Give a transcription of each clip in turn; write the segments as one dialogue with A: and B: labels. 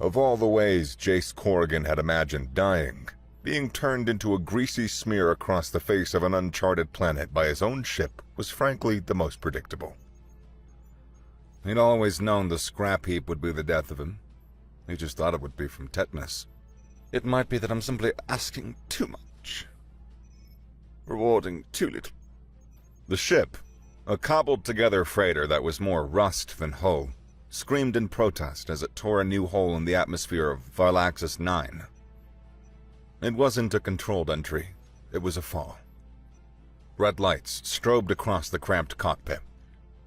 A: Of all the ways Jace Corrigan had imagined dying, being turned into a greasy smear across the face of an uncharted planet by his own ship was frankly the most predictable. He'd always known the scrap heap would be the death of him. He just thought it would be from tetanus. It might be that I'm simply asking too much. Rewarding too little. The ship, a cobbled-together freighter that was more rust than hull, screamed in protest as it tore a new hole in the atmosphere of Varlaxis 9. It wasn't a controlled entry, it was a fall. Red lights strobed across the cramped cockpit,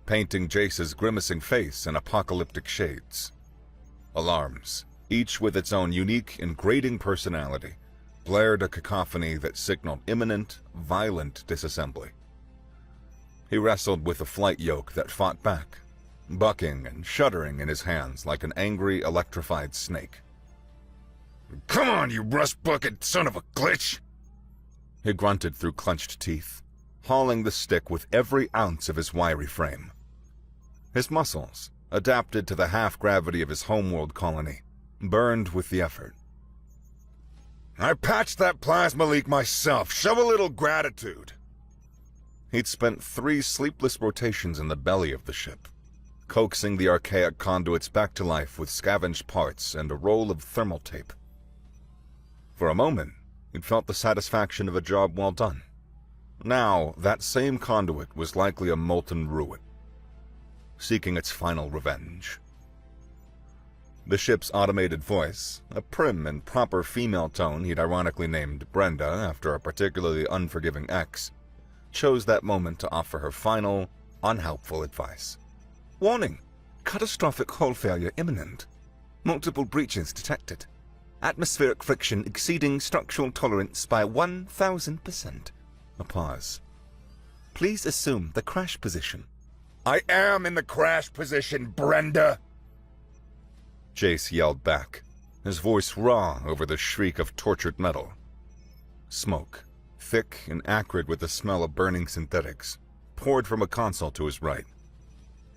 A: painting Jace's grimacing face in apocalyptic shades. Alarms, each with its own unique and grating personality, blared a cacophony that signaled imminent, violent disassembly. He wrestled with the flight yoke that fought back, bucking and shuddering in his hands like an angry, electrified snake. "Come on, you rust-bucket son of a glitch!" He grunted through clenched teeth, hauling the stick with every ounce of his wiry frame. His muscles, adapted to the half-gravity of his homeworld colony, burned with the effort. "I patched that plasma leak myself. Show a little gratitude." He'd spent 3 sleepless rotations in the belly of the ship, coaxing the archaic conduits back to life with scavenged parts and a roll of thermal tape. For a moment, he'd felt the satisfaction of a job well done. Now, that same conduit was likely a molten ruin, seeking its final revenge. The ship's automated voice, a prim and proper female tone he'd ironically named Brenda after a particularly unforgiving ex, chose that moment to offer her final, unhelpful advice. "Warning! Catastrophic hull failure imminent. Multiple breaches detected. Atmospheric friction exceeding structural tolerance by 1,000%. A pause. "Please assume the crash position." "I am in the crash position, Brenda!" Jace yelled back, his voice raw over the shriek of tortured metal. Smoke, thick and acrid with the smell of burning synthetics, poured from a console to his right.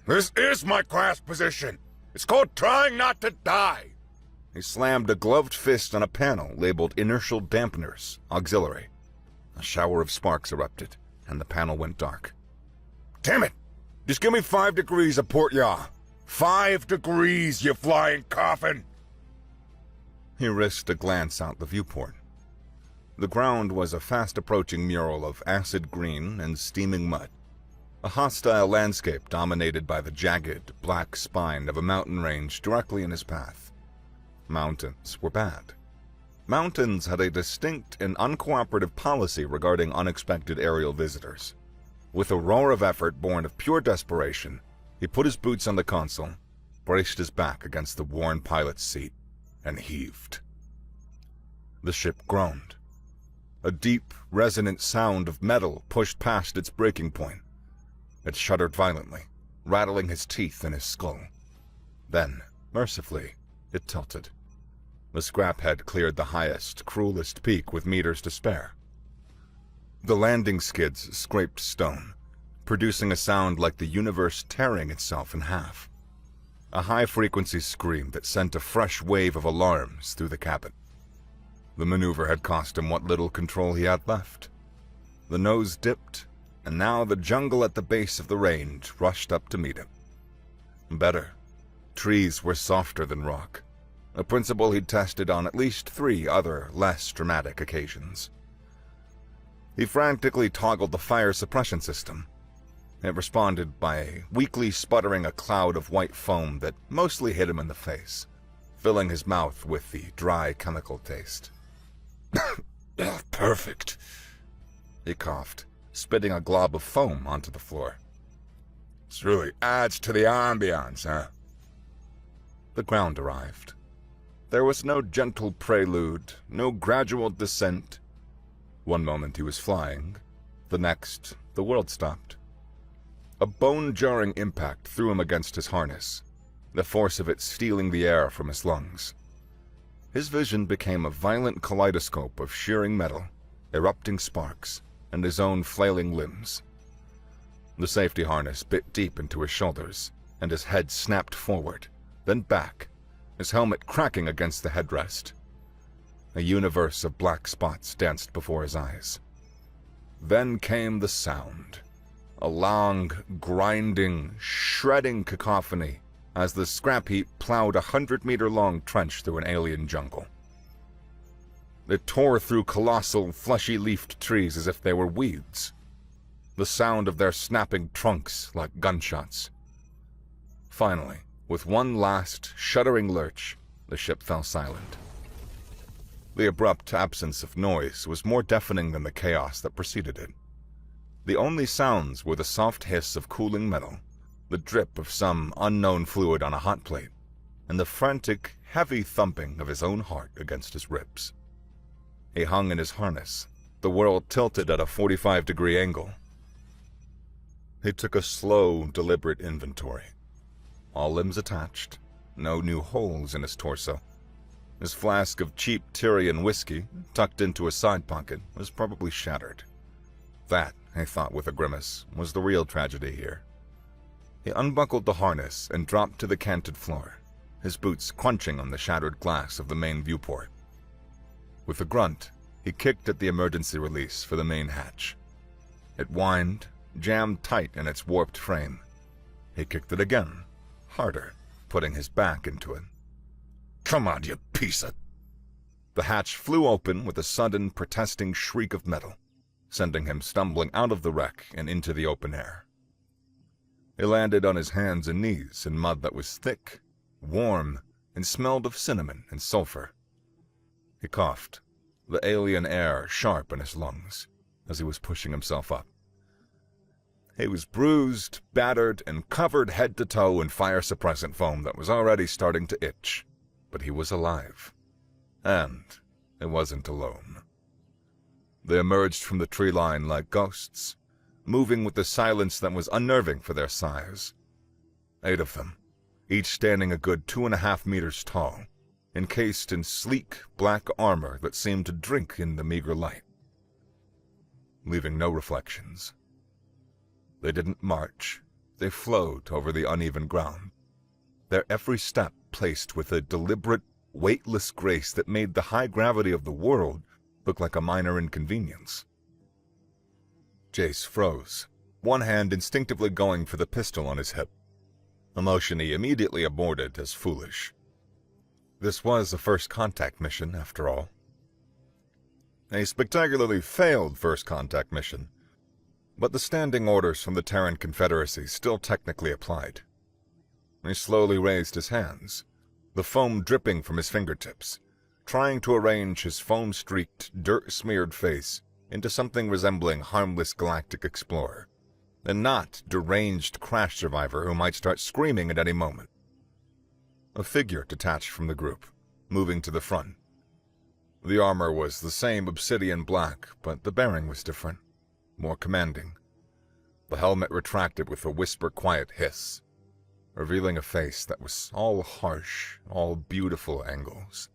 A: "This is my crash position! It's called trying not to die!" He slammed a gloved fist on a panel labeled Inertial Dampeners, Auxiliary. A shower of sparks erupted, and the panel went dark. "Damn it! Just give me 5 degrees of port yaw! 5 degrees, you flying coffin!" He risked a glance out the viewport. The ground was a fast-approaching mural of acid green and steaming mud. A hostile landscape dominated by the jagged, black spine of a mountain range directly in his path. Mountains were bad. Mountains had a distinct and uncooperative policy regarding unexpected aerial visitors. With a roar of effort born of pure desperation, he put his boots on the console, braced his back against the worn pilot's seat, and heaved. The ship groaned. A deep, resonant sound of metal pushed past its breaking point. It shuddered violently, rattling his teeth in his skull. Then, mercifully, it tilted. The scrap head cleared the highest, cruelest peak with meters to spare. The landing skids scraped stone, producing a sound like the universe tearing itself in half. A high-frequency scream that sent a fresh wave of alarms through the cabin. The maneuver had cost him what little control he had left. The nose dipped, and now the jungle at the base of the range rushed up to meet him. Better. Trees were softer than rock, a principle he'd tested on at least 3 other, less dramatic occasions. He frantically toggled the fire suppression system. It responded by weakly sputtering a cloud of white foam that mostly hit him in the face, filling his mouth with the dry chemical taste. "Perfect," he coughed, spitting a glob of foam onto the floor. "This really adds to the ambiance, huh?" The ground arrived. There was no gentle prelude, no gradual descent. One moment he was flying, the next, the world stopped. A bone-jarring impact threw him against his harness, the force of it stealing the air from his lungs. His vision became a violent kaleidoscope of shearing metal, erupting sparks, and his own flailing limbs. The safety harness bit deep into his shoulders, and his head snapped forward, then back, his helmet cracking against the headrest. A universe of black spots danced before his eyes. Then came the sound. A long, grinding, shredding cacophony as the scrap heap plowed 100-meter-long trench through an alien jungle. It tore through colossal, fleshy-leafed trees as if they were weeds, the sound of their snapping trunks like gunshots. Finally, with one last, shuddering lurch, the ship fell silent. The abrupt absence of noise was more deafening than the chaos that preceded it. The only sounds were the soft hiss of cooling metal, the drip of some unknown fluid on a hot plate, and the frantic, heavy thumping of his own heart against his ribs. He hung in his harness, the world tilted at a 45-degree angle. He took a slow, deliberate inventory. All limbs attached, no new holes in his torso. His flask of cheap Tyrian whiskey, tucked into a side pocket, was probably shattered. That, he thought with a grimace, was the real tragedy here. He unbuckled the harness and dropped to the canted floor, his boots crunching on the shattered glass of the main viewport. With a grunt, he kicked at the emergency release for the main hatch. It whined, jammed tight in its warped frame. He kicked it again, harder, putting his back into it. "Come on, you piece of..." The hatch flew open with a sudden, protesting shriek of metal, sending him stumbling out of the wreck and into the open air. He landed on his hands and knees in mud that was thick, warm, and smelled of cinnamon and sulfur. He coughed, the alien air sharp in his lungs, as he was pushing himself up. He was bruised, battered, and covered head to toe in fire-suppressant foam that was already starting to itch, but he was alive. And he wasn't alone. They emerged from the tree line like ghosts, moving with the silence that was unnerving for their size. 8 of them, each standing a good 2.5 meters tall, encased in sleek, black armor that seemed to drink in the meager light, leaving no reflections. They didn't march, they flowed over the uneven ground, their every step placed with a deliberate, weightless grace that made the high gravity of the world look like a minor inconvenience. Jace froze, one hand instinctively going for the pistol on his hip, a motion he immediately aborted as foolish. This was a first contact mission, after all. A spectacularly failed first contact mission, but the standing orders from the Terran Confederacy still technically applied. He slowly raised his hands, the foam dripping from his fingertips, trying to arrange his foam-streaked, dirt-smeared face into something resembling harmless galactic explorer, and not deranged crash survivor who might start screaming at any moment. A figure detached from the group, moving to the front. The armor was the same obsidian black, but the bearing was different, more commanding. The helmet retracted with a whisper-quiet hiss, revealing a face that was all harsh, all beautiful angles.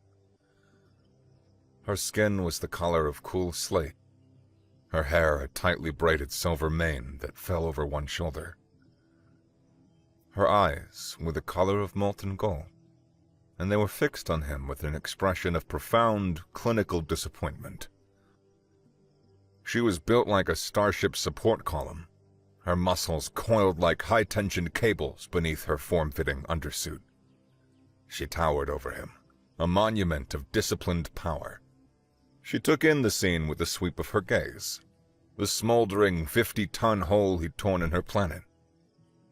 A: Her skin was the color of cool slate, her hair a tightly braided silver mane that fell over one shoulder. Her eyes were the color of molten gold, and they were fixed on him with an expression of profound, clinical disappointment. She was built like a starship support column, her muscles coiled like high-tension cables beneath her form-fitting undersuit. She towered over him, a monument of disciplined power. She took in the scene with a sweep of her gaze, the smoldering 50-ton hole he'd torn in her planet,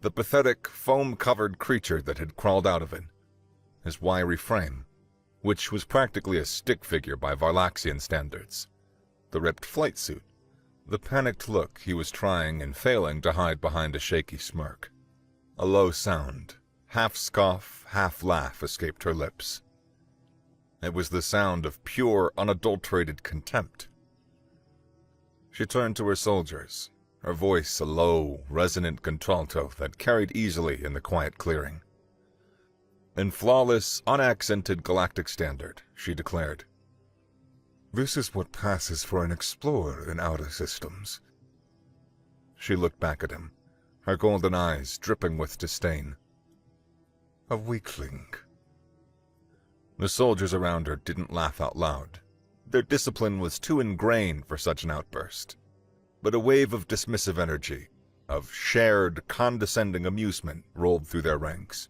A: the pathetic, foam-covered creature that had crawled out of it, his wiry frame, which was practically a stick figure by Varlaxian standards, the ripped flight suit, the panicked look he was trying and failing to hide behind a shaky smirk. A low sound, half scoff, half laugh, escaped her lips. It was the sound of pure, unadulterated contempt. She turned to her soldiers, her voice a low, resonant contralto that carried easily in the quiet clearing. In flawless, unaccented galactic standard, she declared, "This is what passes for an explorer in outer systems." She looked back at him, her golden eyes dripping with disdain. "A weakling." The soldiers around her didn't laugh out loud. Their discipline was too ingrained for such an outburst. But a wave of dismissive energy, of shared, condescending amusement rolled through their ranks.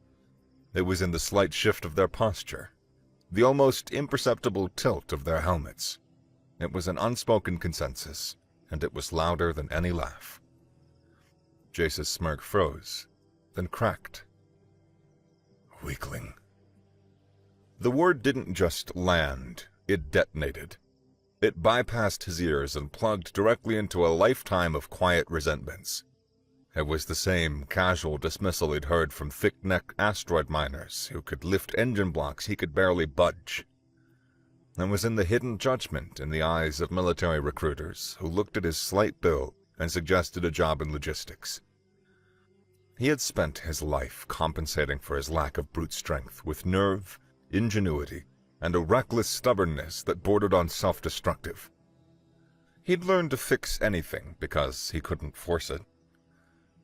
A: It was in the slight shift of their posture, the almost imperceptible tilt of their helmets. It was an unspoken consensus, and it was louder than any laugh. Jace's smirk froze, then cracked. Weakling. The word didn't just land, it detonated. It bypassed his ears and plugged directly into a lifetime of quiet resentments. It was the same casual dismissal he'd heard from thick-necked asteroid miners who could lift engine blocks he could barely budge. It was in the hidden judgment in the eyes of military recruiters who looked at his slight build and suggested a job in logistics. He had spent his life compensating for his lack of brute strength with nerve, ingenuity, and a reckless stubbornness that bordered on self-destructive. He'd learned to fix anything because he couldn't force it.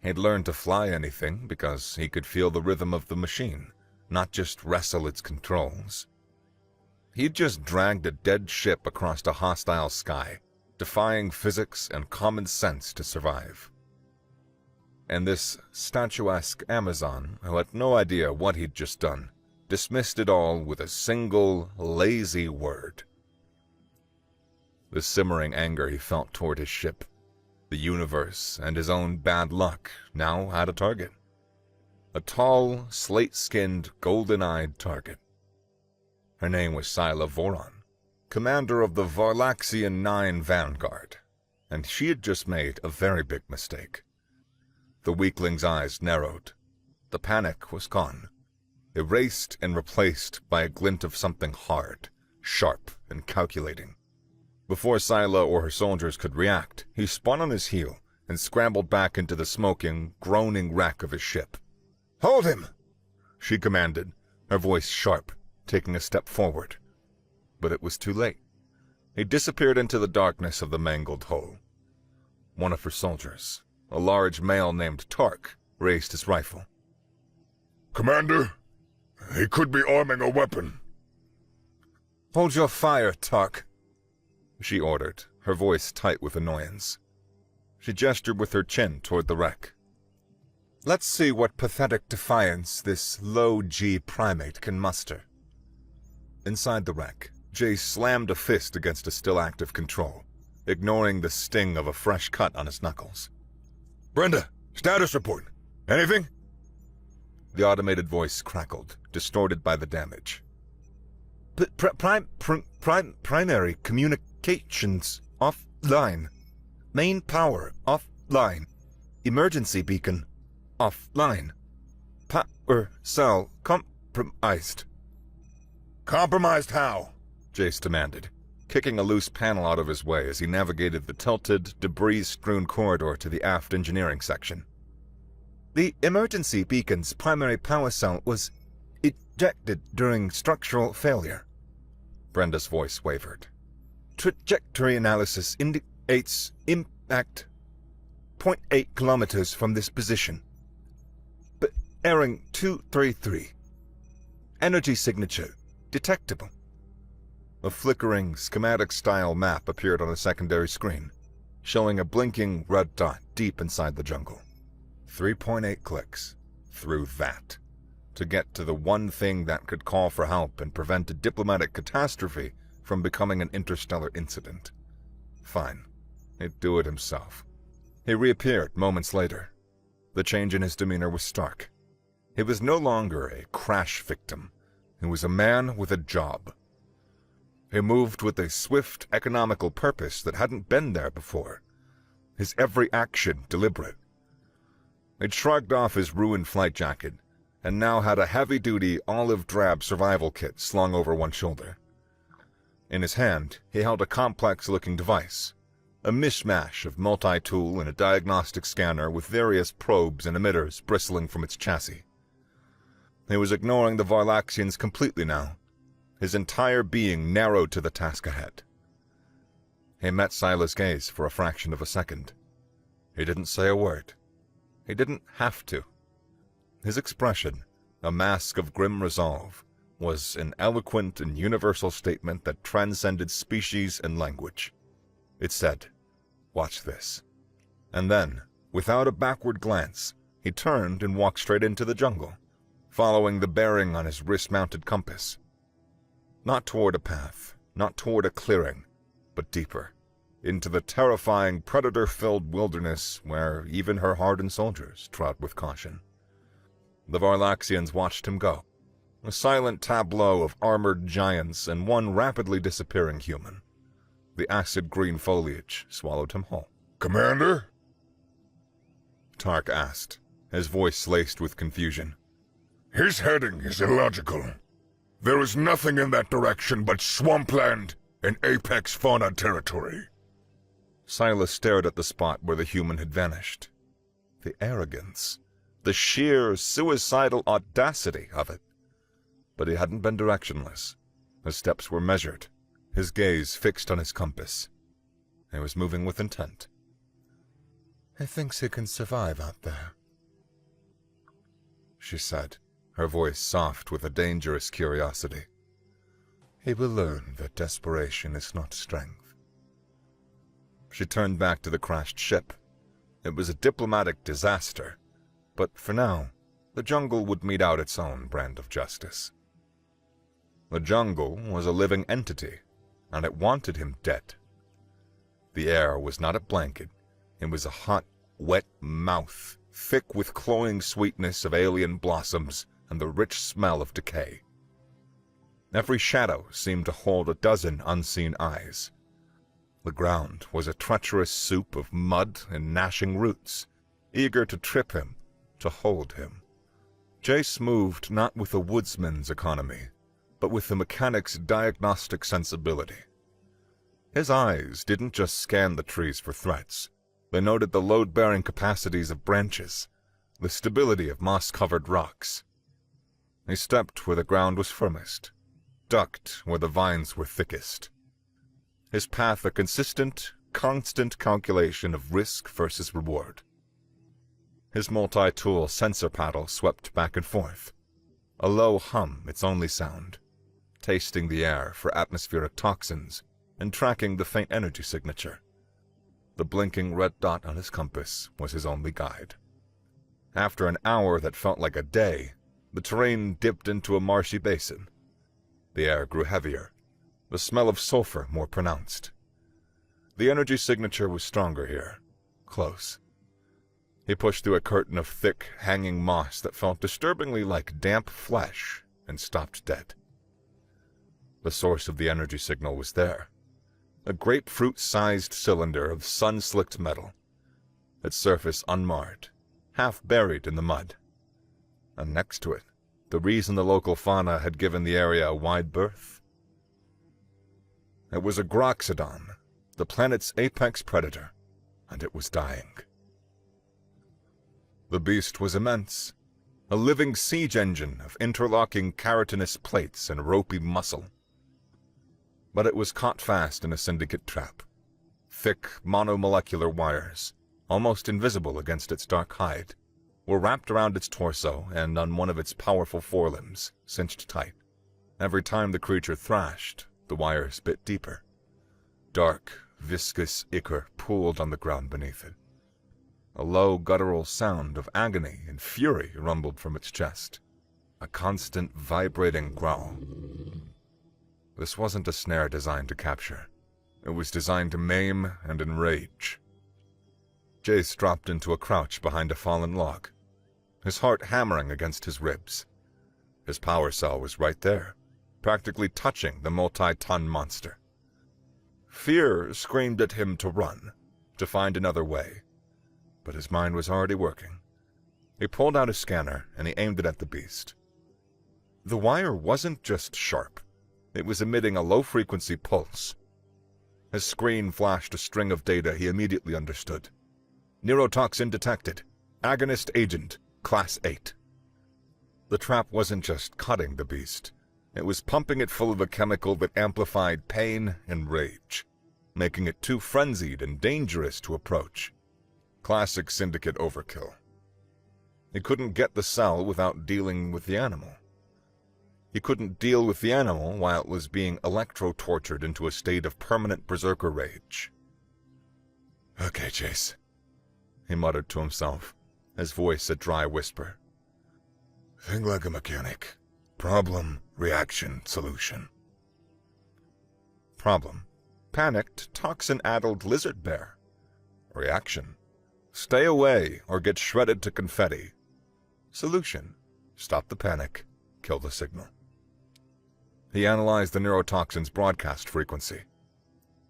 A: He'd learned to fly anything because he could feel the rhythm of the machine, not just wrestle its controls. He'd just dragged a dead ship across a hostile sky, defying physics and common sense to survive. And this statuesque Amazon, who had no idea what he'd just done, dismissed it all with a single, lazy word. The simmering anger he felt toward his ship, the universe, and his own bad luck now had a target. A tall, slate-skinned, golden-eyed target. Her name was Scylla Voron, commander of the Varlaxian 9 Vanguard, and she had just made a very big mistake. The weakling's eyes narrowed. The panic was gone, erased and replaced by a glint of something hard, sharp, and calculating. Before Scylla or her soldiers could react, he spun on his heel and scrambled back into the smoking, groaning wreck of his ship. "Hold him!" she commanded, her voice sharp, taking a step forward. But it was too late. He disappeared into the darkness of the mangled hull. One of her soldiers, a large male named Tark, raised his rifle. "Commander, he could be arming a weapon." "Hold your fire, Tark," she ordered, her voice tight with annoyance. She gestured with her chin toward the wreck. "Let's see what pathetic defiance this low-G primate can muster." Inside the wreck, Jay slammed a fist against a still-active control, ignoring the sting of a fresh cut on his knuckles. "Brenda, status report. Anything?" The automated voice crackled, distorted by the damage. Primary communications offline. Main power offline. Emergency beacon offline. Power cell compromised." "Compromised how?" Jace demanded, kicking a loose panel out of his way as he navigated the tilted, debris-strewn corridor to the aft engineering section. "The emergency beacon's primary power cell was ejected during structural failure." Brenda's voice wavered. "Trajectory analysis indicates impact 0.8 kilometers from this position. Bearing 233. Energy signature detectable." A flickering, schematic-style map appeared on a secondary screen, showing a blinking red dot deep inside the jungle. 3.8 clicks through that to get to the one thing that could call for help and prevent a diplomatic catastrophe from becoming an interstellar incident. Fine, he'd do it himself. He reappeared moments later. The change in his demeanor was stark. He was no longer a crash victim. He was a man with a job. He moved with a swift, economical purpose that hadn't been there before. His every action deliberate. He'd shrugged off his ruined flight jacket, and now had a heavy-duty, olive-drab survival kit slung over one shoulder. In his hand, he held a complex-looking device, a mishmash of multi-tool and a diagnostic scanner with various probes and emitters bristling from its chassis. He was ignoring the Varlaxians completely now, his entire being narrowed to the task ahead. He met Scylla's gaze for a fraction of a second. He didn't say a word. He didn't have to. His expression, a mask of grim resolve, was an eloquent and universal statement that transcended species and language. It said, "Watch this." And then, without a backward glance, he turned and walked straight into the jungle, following the bearing on his wrist-mounted compass. Not toward a path, not toward a clearing, but deeper, into the terrifying predator-filled wilderness where even her hardened soldiers trod with caution. The Varlaxians watched him go, a silent tableau of armored giants and one rapidly disappearing human. The acid-green foliage swallowed him whole.
B: "Commander?"
A: Tark asked, his voice laced with confusion.
B: "His heading is illogical. There is nothing in that direction but swampland and apex fauna territory."
A: Silas stared at the spot where the human had vanished. The arrogance, the sheer suicidal audacity of it. But he hadn't been directionless. His steps were measured, his gaze fixed on his compass. He was moving with intent. "He thinks he can survive out there," she said, her voice soft with a dangerous curiosity. "He will learn that desperation is not strength." She turned back to the crashed ship. It was a diplomatic disaster, but for now, the jungle would mete out its own brand of justice. The jungle was a living entity, and it wanted him dead. The air was not a blanket. It was a hot, wet mouth, thick with cloying sweetness of alien blossoms and the rich smell of decay. Every shadow seemed to hold a dozen unseen eyes. The ground was a treacherous soup of mud and gnashing roots, eager to trip him, to hold him. Jace moved not with a woodsman's economy, but with the mechanic's diagnostic sensibility. His eyes didn't just scan the trees for threats. They noted the load-bearing capacities of branches, the stability of moss-covered rocks. He stepped where the ground was firmest, ducked where the vines were thickest. His path a consistent, constant calculation of risk versus reward. His multi-tool sensor paddle swept back and forth, a low hum its only sound, tasting the air for atmospheric toxins and tracking the faint energy signature. The blinking red dot on his compass was his only guide. After an hour that felt like a day, the terrain dipped into a marshy basin. The air grew heavier, the smell of sulfur more pronounced. The energy signature was stronger here, close. He pushed through a curtain of thick, hanging moss that felt disturbingly like damp flesh and stopped dead. The source of the energy signal was there, a grapefruit-sized cylinder of sun-slicked metal, its surface unmarred, half buried in the mud. And next to it, the reason the local fauna had given the area a wide berth. It was a Groxodon, the planet's apex predator, and it was dying. The beast was immense, a living siege engine of interlocking keratinous plates and ropey muscle. But it was caught fast in a syndicate trap. Thick, monomolecular wires, almost invisible against its dark hide, were wrapped around its torso and on one of its powerful forelimbs, cinched tight. Every time the creature thrashed, the wires bit deeper. Dark, viscous ichor pooled on the ground beneath it. A low, guttural sound of agony and fury rumbled from its chest. A constant, vibrating growl. This wasn't a snare designed to capture. It was designed to maim and enrage. Jace dropped into a crouch behind a fallen log, his heart hammering against his ribs. His power cell was right there, practically touching the multi-ton monster. Fear screamed at him to run, to find another way, but his mind was already working. He pulled out a scanner and he aimed it at the beast. The wire wasn't just sharp. It was emitting a low-frequency pulse. His screen flashed a string of data he immediately understood. Neurotoxin detected. Agonist agent, Class 8. The trap wasn't just cutting the beast. It was pumping it full of a chemical that amplified pain and rage, making it too frenzied and dangerous to approach. Classic syndicate overkill. He couldn't get the cell without dealing with the animal. He couldn't deal with the animal while it was being electro-tortured into a state of permanent berserker rage.
B: Okay, Chase.
A: He muttered to himself, his voice a dry whisper.
B: Think like a mechanic. Problem, reaction, solution.
A: Problem. Panicked, toxin-addled lizard bear. Reaction. Stay away or get shredded to confetti. Solution. Stop the panic. Kill the signal. He analyzed the neurotoxin's broadcast frequency.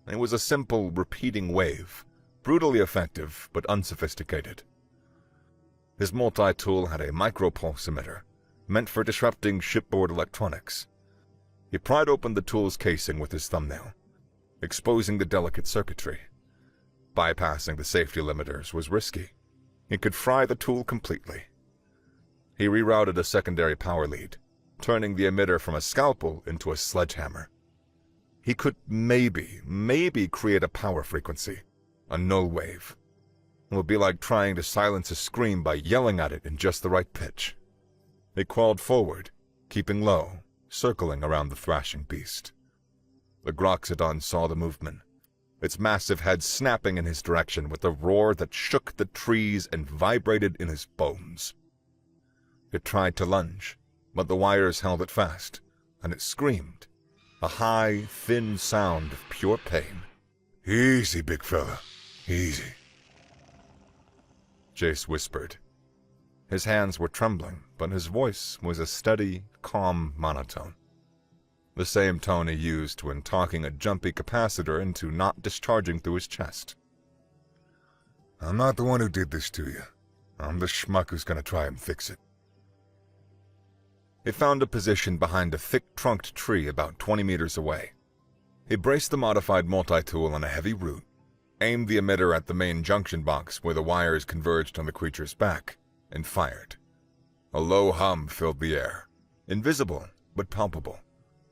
A: It was a simple, repeating wave, brutally effective but unsophisticated. His multi-tool had a micropulse emitter, meant for disrupting shipboard electronics. He pried open the tool's casing with his thumbnail, exposing the delicate circuitry. Bypassing the safety limiters was risky. It could fry the tool completely. He rerouted a secondary power lead, turning the emitter from a scalpel into a sledgehammer. He could maybe create a power frequency, a null wave. It would be like trying to silence a scream by yelling at it in just the right pitch. He crawled forward, keeping low, circling around the thrashing beast. The Groxodon saw the movement, its massive head snapping in his direction with a roar that shook the trees and vibrated in his bones. It tried to lunge, but the wires held it fast, and it screamed, a high, thin sound of pure pain.
B: Easy, big fella. Easy.
A: Jace whispered. His hands were trembling, but his voice was a steady, calm monotone. The same tone he used when talking a jumpy capacitor into not discharging through his chest.
B: I'm not the one who did this to you. I'm the schmuck who's gonna try and fix it.
A: He found a position behind a thick-trunked tree about 20 meters away. He braced the modified multi-tool on a heavy root, aimed the emitter at the main junction box where the wires converged on the creature's back, and fired. A low hum filled the air, invisible but palpable,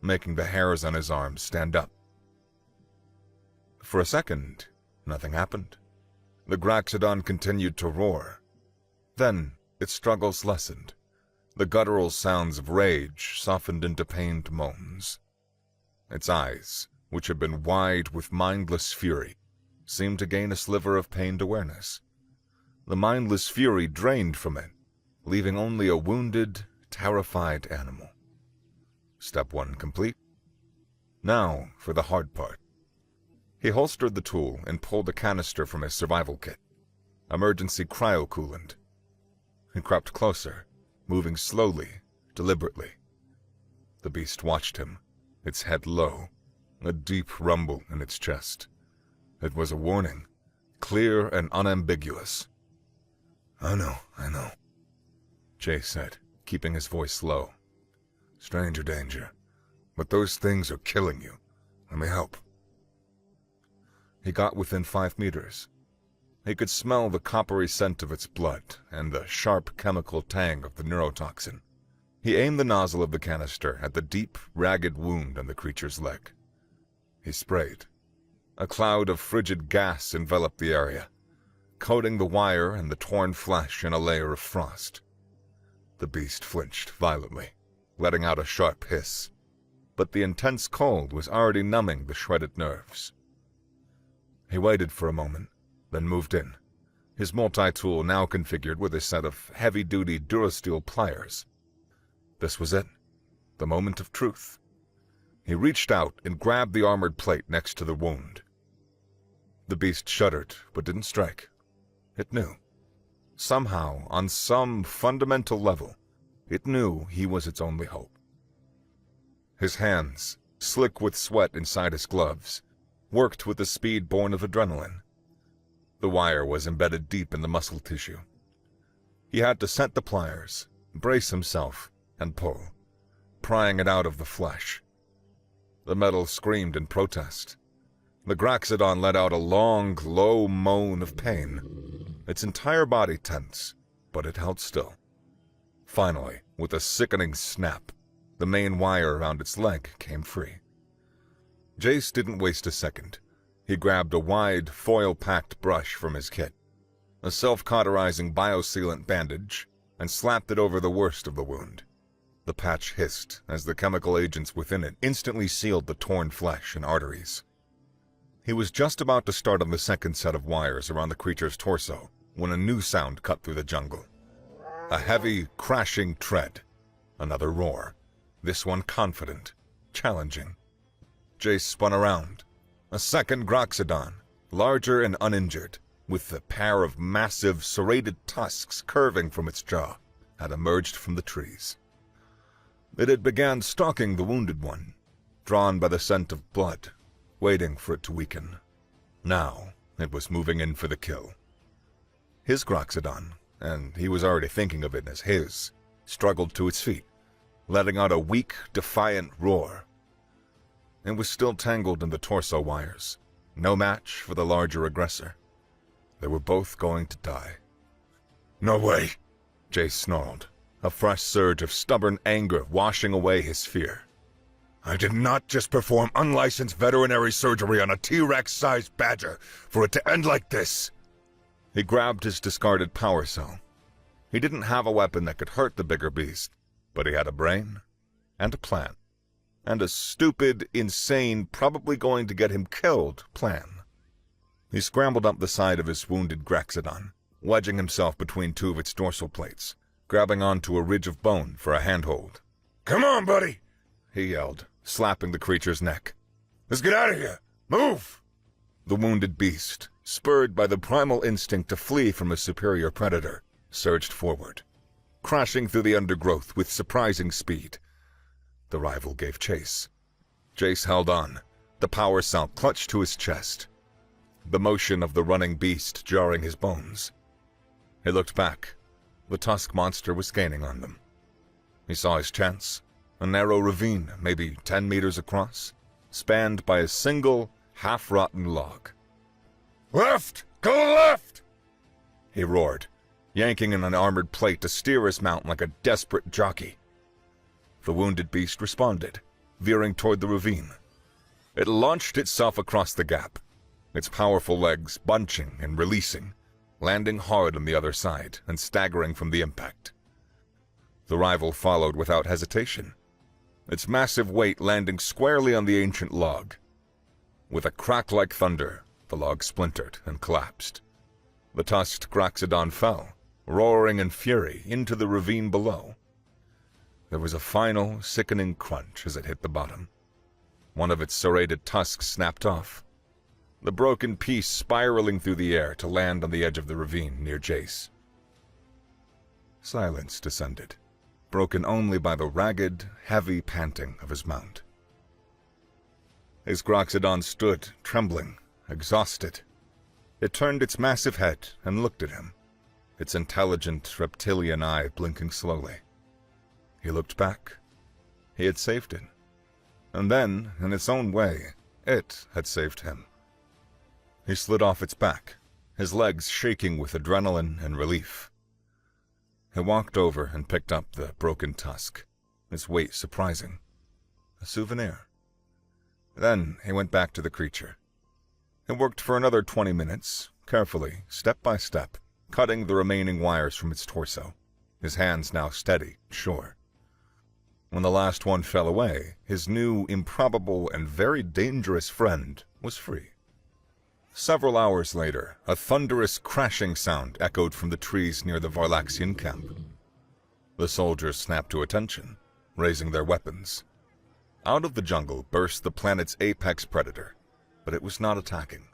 A: making the hairs on his arms stand up. For a second, nothing happened. The Groxodon continued to roar. Then, its struggles lessened. The guttural sounds of rage softened into pained moans. Its eyes, which had been wide with mindless fury, seemed to gain a sliver of pained awareness. The mindless fury drained from it, leaving only a wounded, terrified animal. Step 1 complete. Now for the hard part. He holstered the tool and pulled a canister from his survival kit. Emergency cryocoolant. He crept closer, moving slowly, deliberately. The beast watched him, its head low, a deep rumble in its chest. It was a warning, clear and unambiguous.
B: I know,
A: Jace said, keeping his voice low.
B: Stranger danger. But those things are killing you. Let me help.
A: He got within 5 meters. He could smell the coppery scent of its blood and the sharp chemical tang of the neurotoxin. He aimed the nozzle of the canister at the deep, ragged wound on the creature's leg. He sprayed. A cloud of frigid gas enveloped the area, coating the wire and the torn flesh in a layer of frost. The beast flinched violently, letting out a sharp hiss, but the intense cold was already numbing the shredded nerves. He waited for a moment, then moved in, his multi-tool now configured with a set of heavy-duty Durasteel pliers. This was it, the moment of truth. He reached out and grabbed the armored plate next to the wound. The beast shuddered, but didn't strike. It knew. Somehow, on some fundamental level, it knew he was its only hope. His hands, slick with sweat inside his gloves, worked with the speed born of adrenaline. The wire was embedded deep in the muscle tissue. He had to set the pliers, brace himself, and pull, prying it out of the flesh. The metal screamed in protest. The Groxodon let out a long, low moan of pain, its entire body tense, but it held still. Finally, with a sickening snap, the main wire around its leg came free. Jace didn't waste a second. He grabbed a wide, foil-packed brush from his kit, a self-cauterizing biosealant bandage, and slapped it over the worst of the wound. The patch hissed as the chemical agents within it instantly sealed the torn flesh and arteries. He was just about to start on the second set of wires around the creature's torso when a new sound cut through the jungle. A heavy, crashing tread. Another roar. This one confident, challenging. Jace spun around. A second Groxodon, larger and uninjured, with a pair of massive, serrated tusks curving from its jaw, had emerged from the trees. It had begun stalking the wounded one, drawn by the scent of blood, waiting for it to weaken. Now, it was moving in for the kill. His Groxodon, and he was already thinking of it as his, struggled to its feet, letting out a weak, defiant roar. It was still tangled in the torso wires, no match for the larger aggressor. They were both going to die.
B: No way!
A: Jace snarled, a fresh surge of stubborn anger washing away his fear.
B: I did not just perform unlicensed veterinary surgery on a T-Rex-sized badger for it to end like this!
A: He grabbed his discarded power cell. He didn't have a weapon that could hurt the bigger beast, but he had a brain, and a plan, and a stupid, insane, probably going to get him killed plan. He scrambled up the side of his wounded Groxodon, wedging himself between two of its dorsal plates, grabbing onto a ridge of bone for a handhold.
B: Come on, buddy!
A: He yelled, slapping the creature's neck.
B: Let's get out of here! Move!
A: The wounded beast, spurred by the primal instinct to flee from a superior predator, surged forward, crashing through the undergrowth with surprising speed. The rival gave chase. Jace held on, the power cell clutched to his chest, the motion of the running beast jarring his bones. He looked back. The tusk monster was gaining on them. He saw his chance, a narrow ravine, maybe 10 meters across, spanned by a single, half-rotten log.
B: Left! Go left!
A: He roared, yanking in an armored plate to steer his mount like a desperate jockey. The wounded beast responded, veering toward the ravine. It launched itself across the gap, its powerful legs bunching and releasing, landing hard on the other side and staggering from the impact. The rival followed without hesitation, its massive weight landing squarely on the ancient log. With a crack like thunder, the log splintered and collapsed. The tusked Groxodon fell, roaring in fury, into the ravine below. There was a final, sickening crunch as it hit the bottom. One of its serrated tusks snapped off, the broken piece spiraling through the air to land on the edge of the ravine near Jace. Silence descended, broken only by the ragged, heavy panting of his mount. His Groxodon stood, trembling, exhausted. It turned its massive head and looked at him, its intelligent reptilian eye blinking slowly. He looked back. He had saved it. And then, in its own way, it had saved him. He slid off its back, his legs shaking with adrenaline and relief. He walked over and picked up the broken tusk, its weight surprising. A souvenir. Then he went back to the creature. He worked for another 20 minutes, carefully, step by step, cutting the remaining wires from its torso, his hands now steady, sure. When the last one fell away, his new, improbable, and very dangerous friend was free. Several hours later, a thunderous crashing sound echoed from the trees near the Varlaxian camp. The soldiers snapped to attention, raising their weapons. Out of the jungle burst the planet's apex predator, but it was not attacking.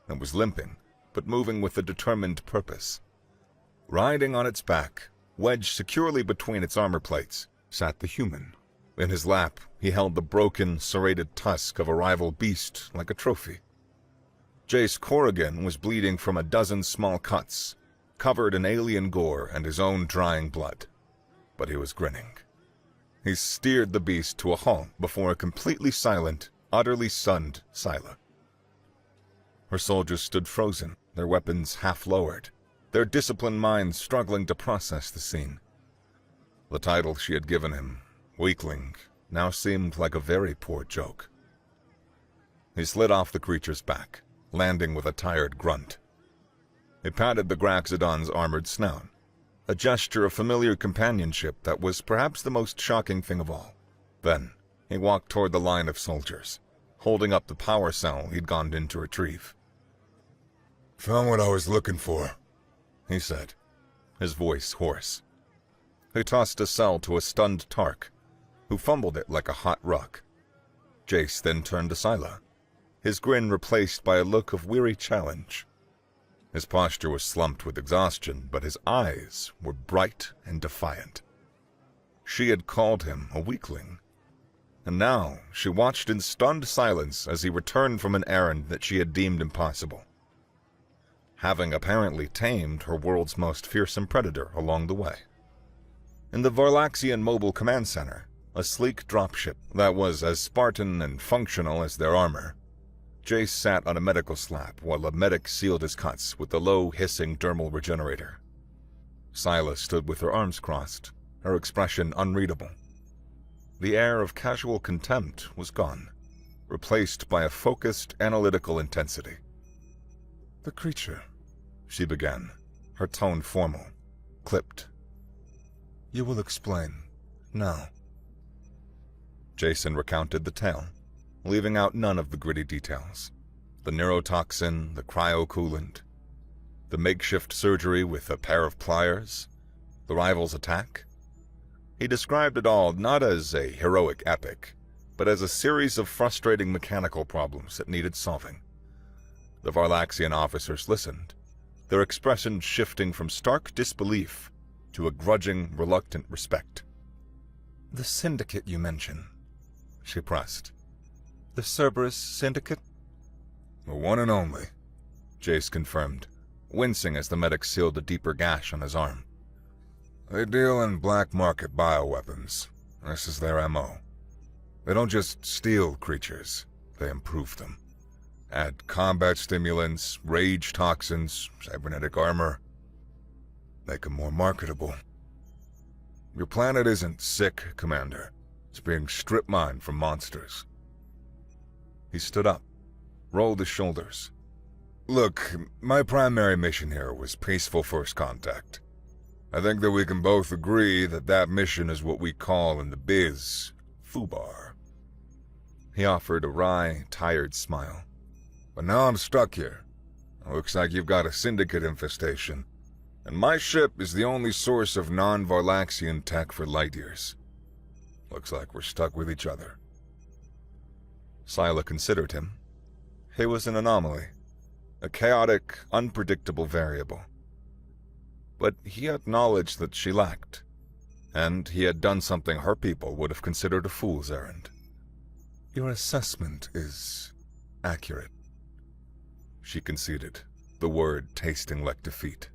A: It was limping, but moving with a determined purpose. Riding on its back, wedged securely between its armor plates, sat the human. In his lap, he held the broken, serrated tusk of a rival beast like a trophy. Jace Corrigan was bleeding from a dozen small cuts, covered in alien gore and his own drying blood. But he was grinning. He steered the beast to a halt before a completely silent, utterly stunned Scylla. Her soldiers stood frozen, their weapons half lowered, their disciplined minds struggling to process the scene. The title she had given him, Weakling, now seemed like a very poor joke. He slid off the creature's back, landing with a tired grunt. He patted the Groxodon's armored snout. a gesture of familiar companionship that was perhaps the most shocking thing of all. Then, he walked toward the line of soldiers, holding up the power cell he'd gone in to retrieve.
B: "Found what I was looking for,"
A: he said, his voice hoarse. He tossed a cell to a stunned Tark, who fumbled it like a hot rock. Jace then turned to Scylla, his grin replaced by a look of weary challenge. His posture was slumped with exhaustion, but his eyes were bright and defiant. She had called him a weakling, and now she watched in stunned silence as he returned from an errand that she had deemed impossible, having apparently tamed her world's most fearsome predator along the way. In the Varlaxian Mobile Command Center, a sleek dropship that was as Spartan and functional as their armor, Jace sat on a medical slab while a medic sealed his cuts with the low, hissing dermal regenerator. Scylla stood with her arms crossed, her expression unreadable. The air of casual contempt was gone, replaced by a focused, analytical intensity. "The creature," she began, her tone formal, clipped. "You will explain, now." Jason recounted the tale, leaving out none of the gritty details. The neurotoxin, the cryocoolant, the makeshift surgery with a pair of pliers, the rival's attack. He described it all not as a heroic epic, but as a series of frustrating mechanical problems that needed solving. The Varlaxian officers listened, their expressions shifting from stark disbelief to a grudging, reluctant respect. "The syndicate you mention," she pressed. "The Cerberus Syndicate?"
B: "The one and only,"
A: Jace confirmed, wincing as the medic sealed a deeper gash on his arm.
B: "They deal in black market bioweapons. This is their MO. They don't just steal creatures, they improve them. Add combat stimulants, rage toxins, cybernetic armor. Make them more marketable. Your planet isn't sick, Commander. It's being strip-mined from monsters."
A: He stood up, rolled his shoulders.
B: "Look, my primary mission here was peaceful first contact. I think that we can both agree that that mission is what we call in the biz, FUBAR."
A: He offered a wry, tired smile.
B: "But now I'm stuck here. It looks like you've got a syndicate infestation, and my ship is the only source of non-Varlaxian tech for light years. Looks like we're stuck with each other."
A: Scylla considered him. He was an anomaly, a chaotic, unpredictable variable. But he had knowledge that she lacked, and he had done something her people would have considered a fool's errand.
B: "Your assessment is accurate,"
A: she conceded, the word tasting like defeat.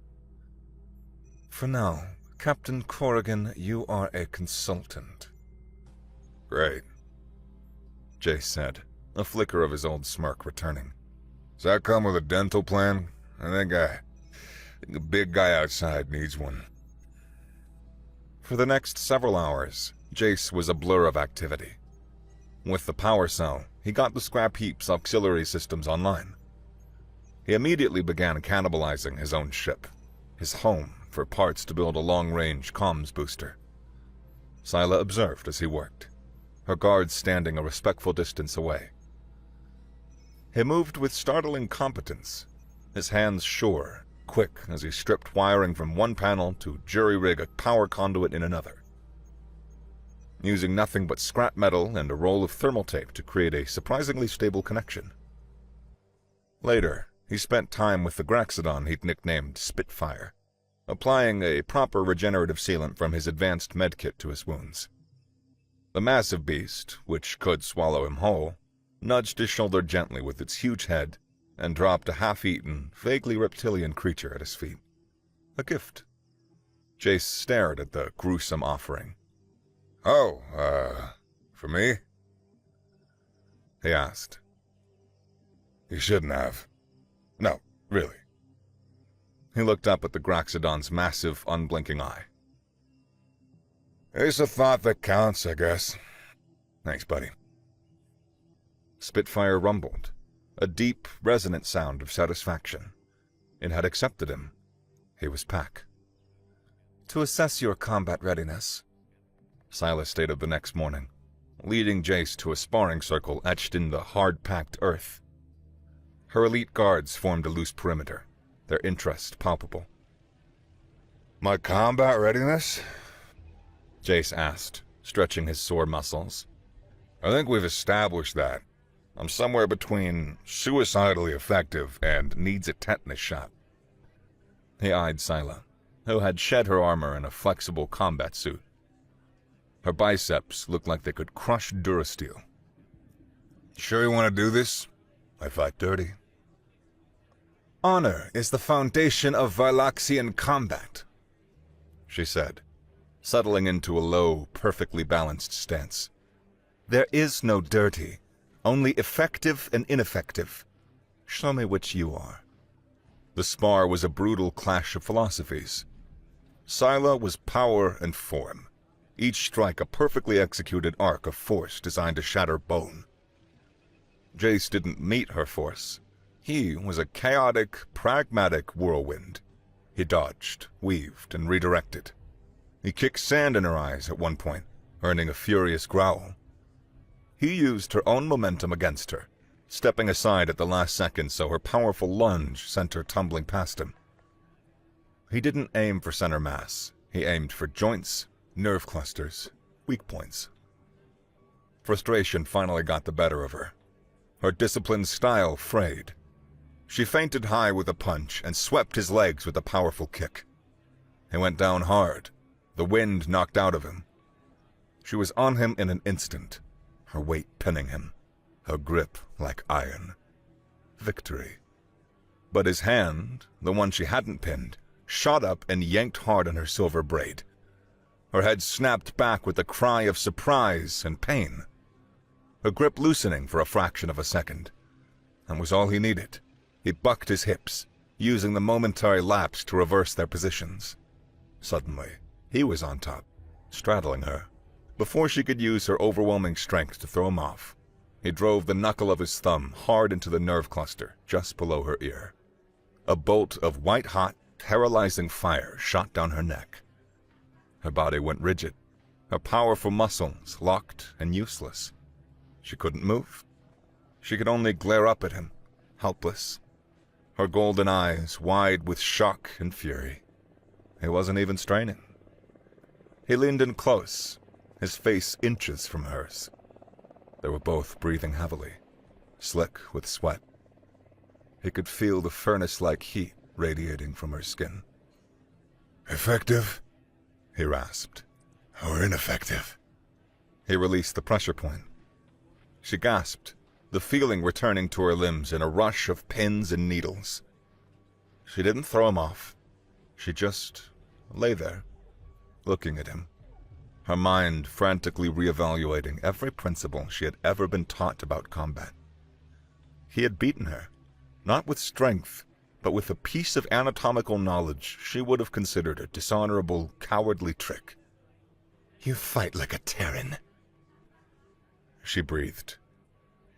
B: "For now, Captain Corrigan, you are a consultant."
A: "Great," Jace said, a flicker of his old smirk returning.
B: "Does that come with a dental plan? I think a big guy outside needs one."
A: For the next several hours, Jace was a blur of activity. With the power cell, he got the scrap heap's auxiliary systems online. He immediately began cannibalizing his own ship, his home, for parts to build a long-range comms booster. Scylla observed as he worked, her guards standing a respectful distance away. He moved with startling competence, his hands sure, quick as he stripped wiring from one panel to jury-rig a power conduit in another, using nothing but scrap metal and a roll of thermal tape to create a surprisingly stable connection. Later, he spent time with the Graxodon he'd nicknamed Spitfire, applying a proper regenerative sealant from his advanced medkit to his wounds. The massive beast, which could swallow him whole, nudged his shoulder gently with its huge head and dropped a half-eaten, vaguely reptilian creature at his feet. A gift. Jace stared at the gruesome offering.
B: "Oh, for me?"
A: he asked.
B: "You shouldn't have. No, really."
A: He looked up at the Graxodon's massive, unblinking eye.
B: "It's a thought that counts, I guess. Thanks, buddy."
A: Spitfire rumbled, a deep, resonant sound of satisfaction. It had accepted him. He was Pack. To assess your combat readiness, Silas stated the next morning, leading Jace to a sparring circle etched in the hard-packed earth. Her elite guards formed a loose perimeter, their interest palpable.
B: My combat readiness?
A: Jace asked, stretching his sore muscles.
B: I think we've established that. I'm somewhere between suicidally effective and needs a tetanus shot.
A: He eyed Scylla, who had shed her armor in a flexible combat suit. Her biceps looked like they could crush durasteel.
B: Sure you want to do this? I fight dirty.
A: Honor is the foundation of Varlaxian combat, she said, settling into a low, perfectly balanced stance. There is no dirty, only effective and ineffective. Show me which you are. The spar was a brutal clash of philosophies. Scylla was power and form, each strike a perfectly executed arc of force designed to shatter bone. Jace didn't meet her force. He was a chaotic, pragmatic whirlwind. He dodged, weaved, and redirected. He kicked sand in her eyes at one point, earning a furious growl. He used her own momentum against her, stepping aside at the last second so her powerful lunge sent her tumbling past him. He didn't aim for center mass. He aimed for joints, nerve clusters, weak points. Frustration finally got the better of her. Her disciplined style frayed. She feinted high with a punch and swept his legs with a powerful kick. He went down hard, the wind knocked out of him. She was on him in an instant, her weight pinning him, her grip like iron. Victory. But his hand, the one she hadn't pinned, shot up and yanked hard on her silver braid. Her head snapped back with a cry of surprise and pain. Her grip loosening for a fraction of a second. That was all he needed. He bucked his hips, using the momentary lapse to reverse their positions. Suddenly, he was on top, straddling her. Before she could use her overwhelming strength to throw him off, he drove the knuckle of his thumb hard into the nerve cluster just below her ear. A bolt of white-hot, paralyzing fire shot down her neck. Her body went rigid, her powerful muscles locked and useless. She couldn't move. She could only glare up at him, helpless. Her golden eyes wide with shock and fury. He wasn't even straining. He leaned in close, his face inches from hers. They were both breathing heavily, slick with sweat. He could feel the furnace-like heat radiating from her skin.
B: Effective?
A: He rasped.
B: Or ineffective?
A: He released the pressure point. She gasped, the feeling returning to her limbs in a rush of pins and needles. She didn't throw him off. She just lay there, looking at him, her mind frantically reevaluating every principle she had ever been taught about combat. He had beaten her, not with strength, but with a piece of anatomical knowledge she would have considered a dishonorable, cowardly trick.
B: You fight like a Terran,
A: she breathed.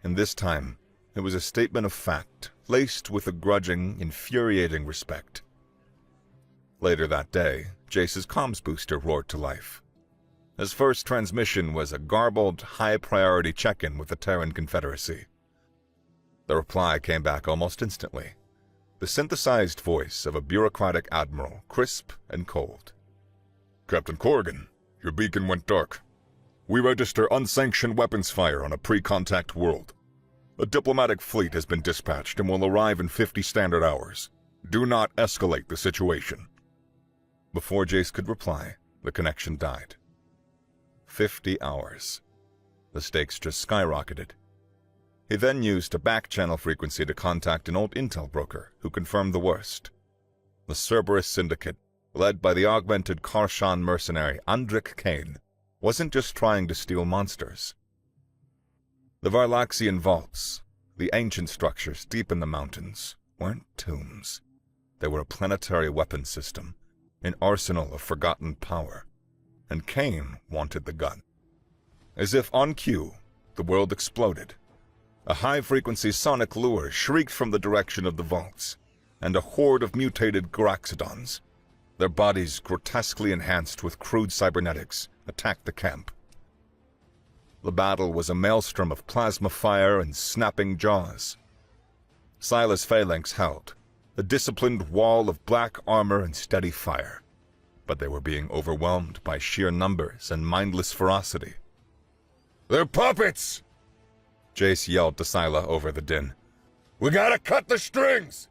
A: And this time, it was a statement of fact, laced with a grudging, infuriating respect. Later that day, Jace's comms booster roared to life. His first transmission was a garbled, high-priority check-in with the Terran Confederacy. The reply came back almost instantly. The synthesized voice of a bureaucratic admiral, crisp and cold.
B: Captain Corrigan, your beacon went dark. We register unsanctioned weapons fire on a pre-contact world. A diplomatic fleet has been dispatched and will arrive in 50 standard hours. Do not escalate the situation.
A: Before Jace could reply, the connection died. 50 hours. The stakes just skyrocketed. He then used a back-channel frequency to contact an old intel broker who confirmed the worst. The Cerberus Syndicate, led by the augmented Karshan mercenary Andrik Kane, wasn't just trying to steal monsters. The Varlaxian vaults, the ancient structures deep in the mountains, weren't tombs. They were a planetary weapon system, an arsenal of forgotten power, and Kane wanted the gun. As if on cue, the world exploded. A high-frequency sonic lure shrieked from the direction of the vaults, and a horde of mutated Garaxodons, their bodies grotesquely enhanced with crude cybernetics, attacked the camp. The battle was a maelstrom of plasma fire and snapping jaws. Silas' phalanx held, a disciplined wall of black armor and steady fire, but they were being overwhelmed by sheer numbers and mindless ferocity.
B: "They're puppets!"
A: Jace yelled to Sila over the din.
B: "We gotta cut the strings!"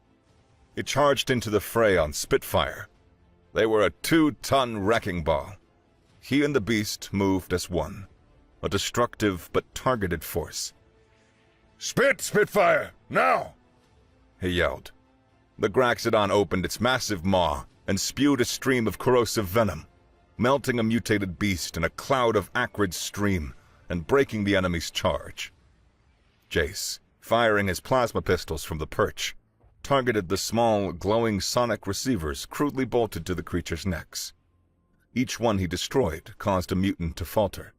A: He charged into the fray on Spitfire. They were a 2-ton wrecking ball. He and the beast moved as one, a destructive but targeted force.
B: Spitfire, now!"
A: he yelled. The Graxodon opened its massive maw and spewed a stream of corrosive venom, melting a mutated beast in a cloud of acrid stream and breaking the enemy's charge. Jace, firing his plasma pistols from the perch, targeted the small, glowing sonic receivers crudely bolted to the creature's necks. Each one he destroyed caused a mutant to falter,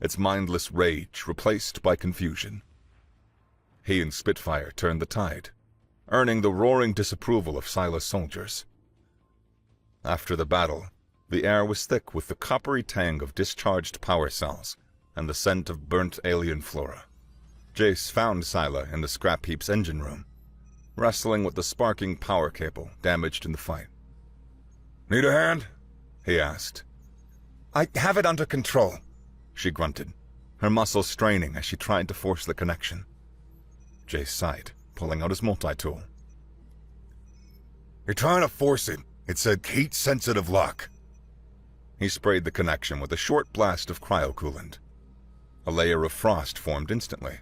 A: its mindless rage replaced by confusion. He and Spitfire turned the tide, earning the roaring disapproval of Silas' soldiers. After the battle, the air was thick with the coppery tang of discharged power cells and the scent of burnt alien flora. Jace found Sila in the scrap heap's engine room, wrestling with the sparking power cable damaged in the fight.
B: "Need a hand?"
A: he asked. "I have it under control," she grunted, her muscles straining as she tried to force the connection. Jace sighed, pulling out his multi-tool.
B: "You're trying to force it. It's a heat-sensitive lock."
A: He sprayed the connection with a short blast of cryocoolant. A layer of frost formed instantly.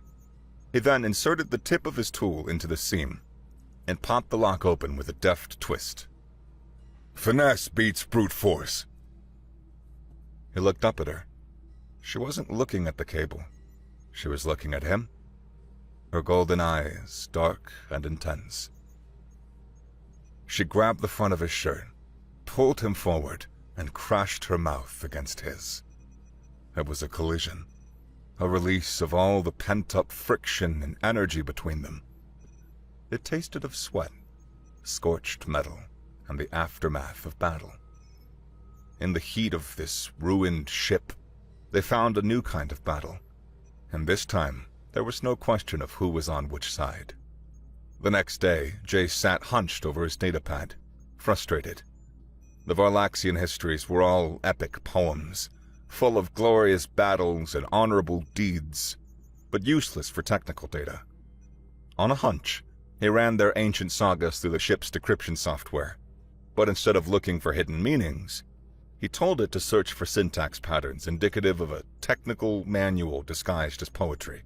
A: He then inserted the tip of his tool into the seam and popped the lock open with a deft twist.
B: "Finesse beats brute force."
A: He looked up at her. She wasn't looking at the cable. She was looking at him, her golden eyes dark and intense. She grabbed the front of his shirt, pulled him forward, and crashed her mouth against his. It was a collision, a release of all the pent-up friction and energy between them. It tasted of sweat, scorched metal, and the aftermath of battle. In the heat of this ruined ship, they found a new kind of battle, and this time there was no question of who was on which side. The next day, Jace sat hunched over his datapad, frustrated. The Varlaxian histories were all epic poems, full of glorious battles and honorable deeds, but useless for technical data. On a hunch, he ran their ancient sagas through the ship's decryption software, but instead of looking for hidden meanings, he told it to search for syntax patterns indicative of a technical manual disguised as poetry.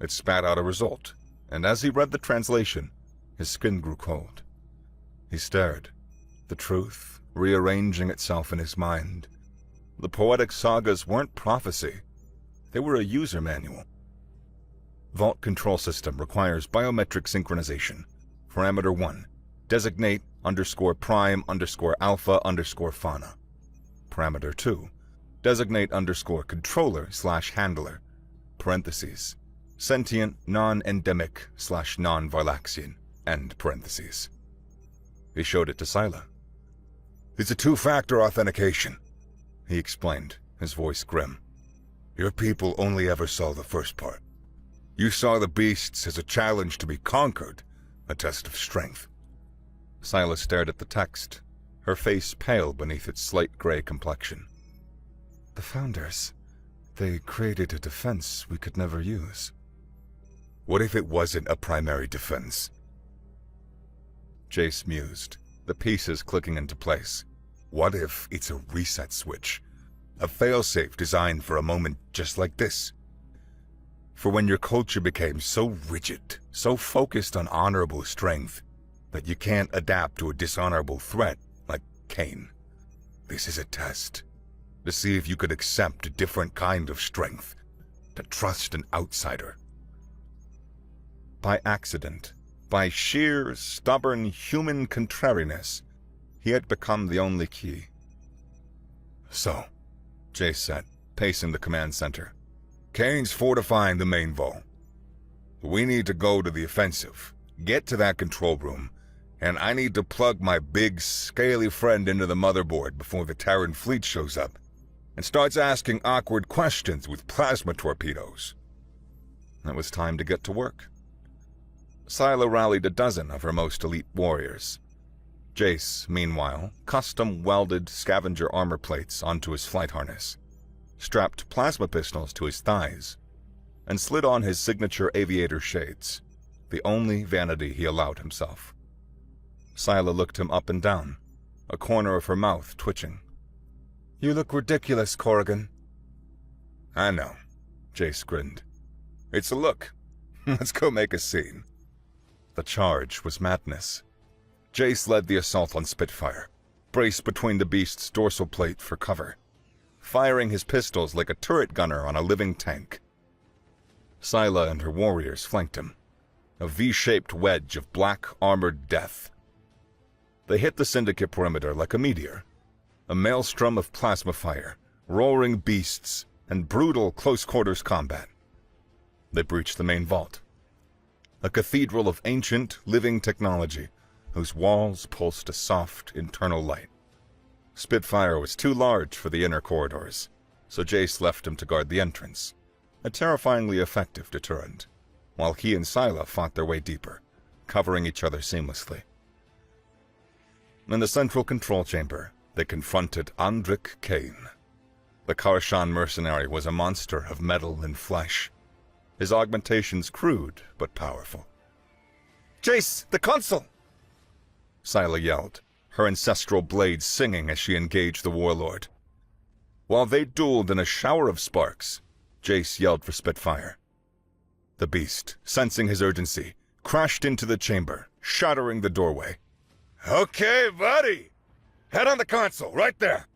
A: It spat out a result, and as he read the translation, his skin grew cold. He stared, the truth rearranging itself in his mind. The poetic sagas weren't prophecy. They were a user manual. Vault control system requires biometric synchronization. Parameter 1. Designate _prime _alpha _fauna. Parameter 2. Designate _controller/handler. Parentheses. Sentient non-endemic / non-Varlaxian. End parentheses. He showed it to Sila.
B: "It's a 2-factor authentication,"
A: he explained, his voice grim.
B: "Your people only ever saw the first part. You saw the beasts as a challenge to be conquered, a test of strength."
A: Sila stared at the text, her face pale beneath its slate gray complexion. "The Founders, they created a defense we could never use."
B: "What if it wasn't a primary defense?"
A: Jace mused, the pieces clicking into place.
B: "What if it's a reset switch? A failsafe designed for a moment just like this? For when your culture became so rigid, so focused on honorable strength, that you can't adapt to a dishonorable threat like Cain. This is a test, to see if you could accept a different kind of strength, to trust an outsider."
A: By accident, by sheer, stubborn human contrariness, he had become the only key.
B: "So,"
A: Jace said, pacing the command center,
B: "Kane's fortifying the main vault. We need to go to the offensive, get to that control room, and I need to plug my big, scaly friend into the motherboard before the Terran fleet shows up and starts asking awkward questions with plasma torpedoes.
A: It was time to get to work. Scylla rallied a dozen of her most elite warriors. Jace, meanwhile, custom-welded scavenger armor plates onto his flight harness, strapped plasma pistols to his thighs, and slid on his signature aviator shades, the only vanity he allowed himself. Scylla looked him up and down, a corner of her mouth twitching. "You look ridiculous, Corrigan."
B: "I know," Jace grinned. "It's a look. Let's go make a scene."
A: The charge was madness. Jace led the assault on Spitfire, braced between the beast's dorsal plate for cover, firing his pistols like a turret gunner on a living tank. Scylla and her warriors flanked him, a V-shaped wedge of black armored death. They hit the Syndicate perimeter like a meteor, a maelstrom of plasma fire, roaring beasts, and brutal close-quarters combat. They breached the main vault, a cathedral of ancient, living technology whose walls pulsed a soft, internal light. Spitfire was too large for the inner corridors, so Jace left him to guard the entrance, a terrifyingly effective deterrent, while he and Scylla fought their way deeper, covering each other seamlessly. In the central control chamber, they confronted Andrik Kane. The Karshan mercenary was a monster of metal and flesh, his augmentations crude but powerful. "Jace, the consul!" Scylla yelled, her ancestral blade singing as she engaged the warlord. While they dueled in a shower of sparks, Jace yelled for Spitfire. The beast, sensing his urgency, crashed into the chamber, shattering the doorway.
B: "Okay, buddy! Head on the console, right there!"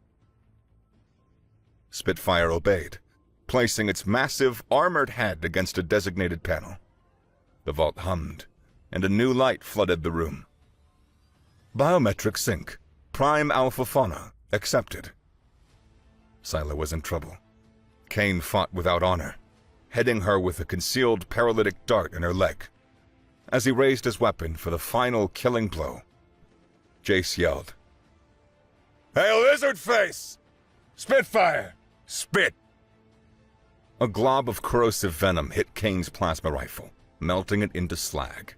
A: Spitfire obeyed, placing its massive, armored head against a designated panel. The vault hummed, and a new light flooded the room. Biometric sync. Prime Alpha Fauna. Accepted. Scylla was in trouble. Kane fought without honor, heading her with a concealed paralytic dart in her leg. As he raised his weapon for the final killing blow, Jace yelled,
B: "Hey, lizard face! Spitfire! Spit!"
A: A glob of corrosive venom hit Kane's plasma rifle, melting it into slag.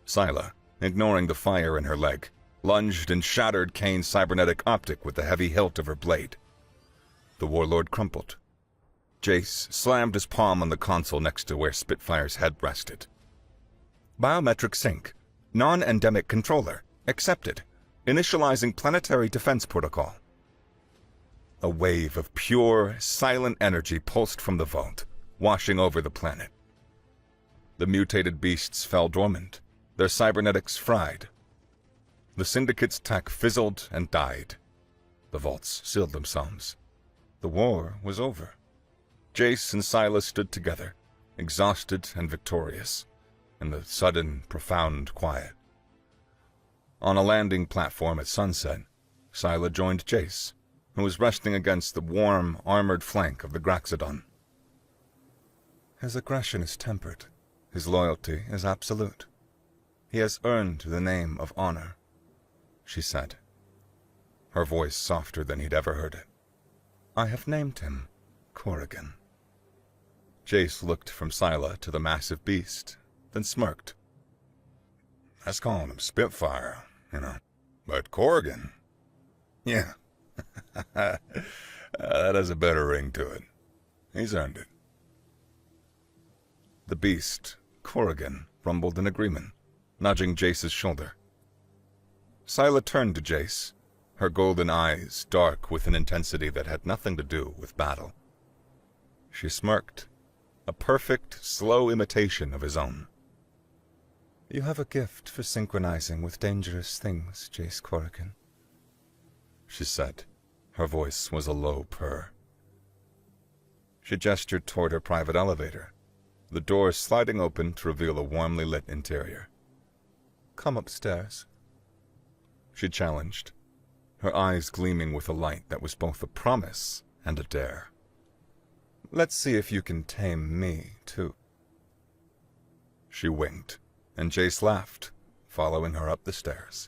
A: Scylla, ignoring the fire in her leg, lunged and shattered Kane's cybernetic optic with the heavy hilt of her blade. The warlord crumpled. Jace slammed his palm on the console next to where Spitfire's head rested. Biometric sync. Non-endemic controller. Accepted. Initializing planetary defense protocol. A wave of pure, silent energy pulsed from the vault, washing over the planet. The mutated beasts fell dormant, their cybernetics fried. The Syndicate's tech fizzled and died. The vaults sealed themselves. The war was over. Jace and Scylla stood together, exhausted and victorious, in the sudden, profound quiet. On a landing platform at sunset, Scylla joined Jace, who was resting against the warm, armored flank of the Graxodon. "His aggression is tempered. His loyalty is absolute. He has earned the name of honor," she said, her voice softer than he'd ever heard it. "I have named him Corrigan." Jace looked from Scylla to the massive beast, then smirked.
B: "That's calling him Spitfire, But Corrigan? Yeah. That has a better ring to it. He's earned it."
A: The beast, Corrigan, rumbled in agreement, nudging Jace's shoulder. Scylla turned to Jace, her golden eyes dark with an intensity that had nothing to do with battle. She smirked, a perfect, slow imitation of his own. "You have a gift for synchronizing with dangerous things, Jace Corrigan," she said. Her voice was a low purr. She gestured toward her private elevator, the door sliding open to reveal a warmly lit interior. "Come upstairs," she challenged, her eyes gleaming with a light that was both a promise and a dare. "Let's see if you can tame me, too." She winked, and Jace laughed,
B: following her up the stairs.